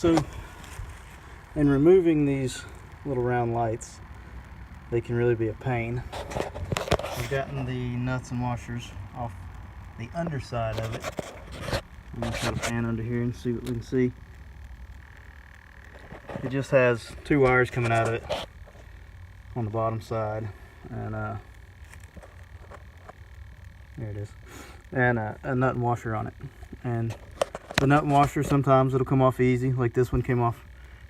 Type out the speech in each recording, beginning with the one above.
So in removing these little round lights, they can really be a pain. I've gotten the nuts and washers off the underside of it. I'm going to try to pan under here and see what we can see. It just has two wires coming out of it on the bottom side, and there it is, and a nut and washer on it. And the nut and washer, sometimes it'll come off easy, like this one came off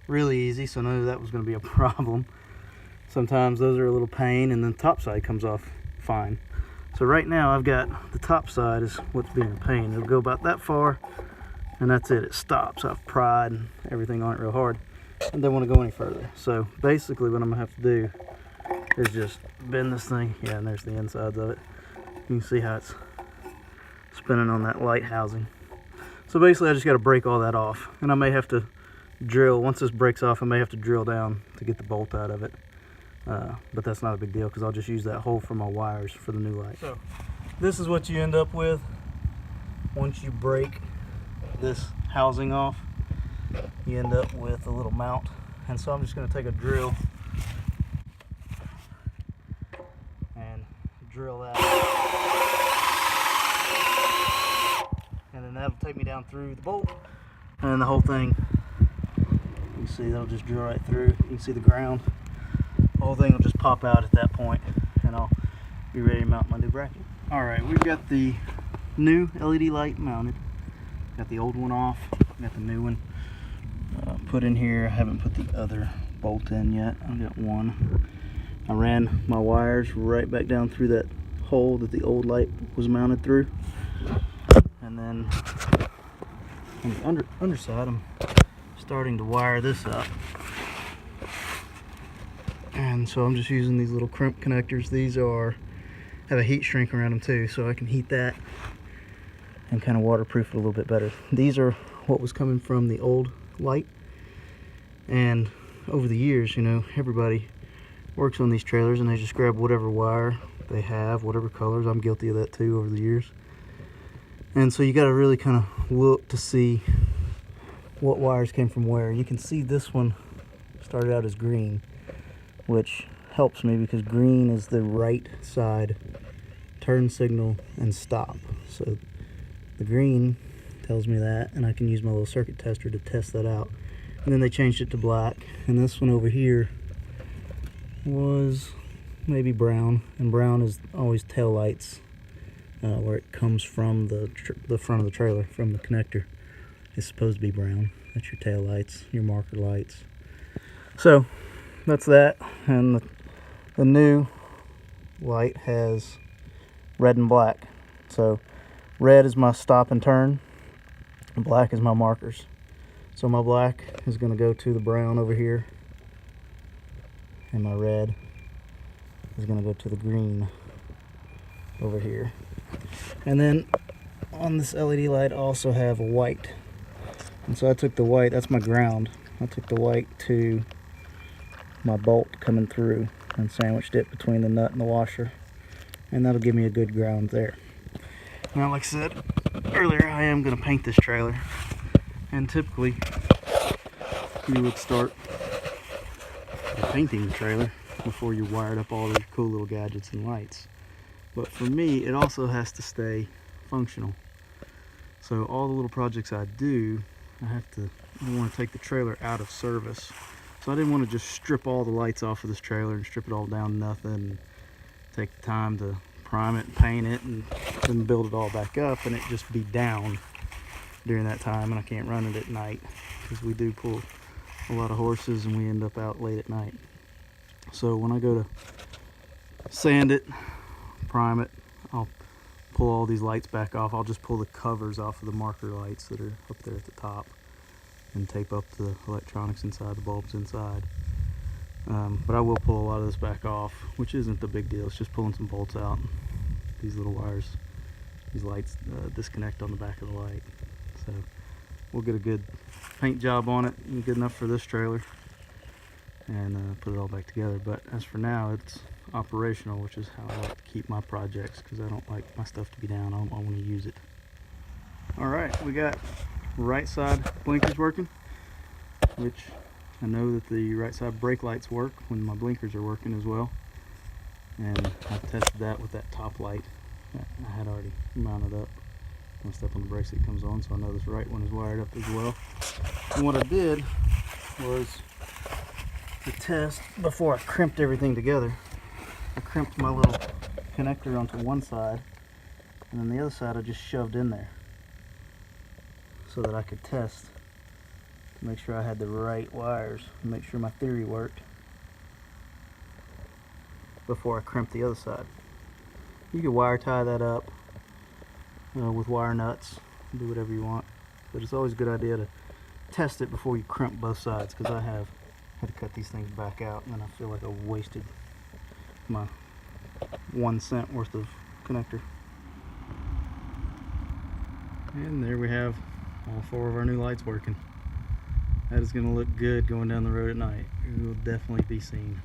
really easy, so I knew that was going to be a problem. Sometimes those are a little pain, and then the top side comes off fine. So right now I've got the top side is what's being a pain. It'll go about that far, and that's it. It stops. I've pried and everything on it real hard and don't want to go any further. So basically what I'm going to have to do is just bend this thing. Yeah, and there's the insides of it. You can see how it's spinning on that light housing. So basically I just got to break all that off, and I may have to drill, once this breaks off, I may have to drill down to get the bolt out of it. But that's not a big deal because I'll just use that hole for my wires for the new light. So this is what you end up with once you break this housing off. You end up with a little mount, and so I'm just going to take a drill and drill that, and then that'll take me down through the bolt, and the whole thing, you can see that'll just drill right through. You can see the ground. The whole thing will just pop out at that point, and I'll be ready to mount my new bracket. Alright, we've got the new LED light mounted. Got the old one off, got the new one put in here. I haven't put the other bolt in yet. I've got one. I ran my wires right back down through that hole that the old light was mounted through. And then on the underside, I'm starting to wire this up. And so I'm just using these little crimp connectors. These have a heat shrink around them too, so I can heat that and kind of waterproof it a little bit better. These are what was coming from the old light, and over the years, you know, everybody works on these trailers and they just grab whatever wire they have, whatever colors. I'm guilty of that too over the years. And so you got to really kind of look to see what wires came from where. You can see this one started out as green, which helps me because green is the right side turn signal and stop. So the green tells me that, and I can use my little circuit tester to test that out. And then they changed it to black, and this one over here was maybe brown, and brown is always tail lights, where it comes from the front of the trailer, from the connector. It's supposed to be brown. That's your tail lights, your marker lights. So that's that, and the new light has red and black. So red is my stop and turn, and black is my markers. So my black is going to go to the brown over here, and my red is going to go to the green over here. And then on this LED light I also have a white, and so I took the white, that's my ground, I took the white to my bolt coming through and sandwiched it between the nut and the washer, and that'll give me a good ground there. Now, like I said earlier, I am going to paint this trailer, and typically you would start painting the trailer before you wired up all these cool little gadgets and lights. But for me, it also has to stay functional. So all the little projects I do, I want to take the trailer out of service. So I didn't want to just strip all the lights off of this trailer and strip it all down to nothing, and take the time to prime it and paint it and then build it all back up, and it just be down during that time, and I can't run it at night because we do pull a lot of horses and we end up out late at night. So when I go to sand it, prime it, I'll pull all these lights back off. I'll just pull the covers off of the marker lights that are up there at the top and tape up the electronics inside, the bulbs inside. But I will pull a lot of this back off, which isn't the big deal. It's just pulling some bolts out. These little wires, these lights disconnect on the back of the light. So we'll get a good paint job on it, good enough for this trailer, and put it all back together. But as for now, it's operational, which is how I like to keep my projects, because I don't like my stuff to be down. I want to use it. Alright, we got right side blinkers working. which I know that the right side brake lights work when my blinkers are working as well. And I've tested that with that top light that I had already mounted up. When I step on the brakes it comes on, so I know this right one is wired up as well. And what I did was to test before I crimped everything together. I crimped my little connector onto one side, and then the other side I just shoved in there so that I could test to make sure I had the right wires and make sure my theory worked before I crimped the other side. You can wire tie that up with wire nuts, do whatever you want, but it's always a good idea to test it before you crimp both sides, because I have had to cut these things back out and then I feel like I wasted my 1 cent worth of connector. And there we have all 4 of our new lights working. That is going to look good going down the road at night. It will definitely be seen.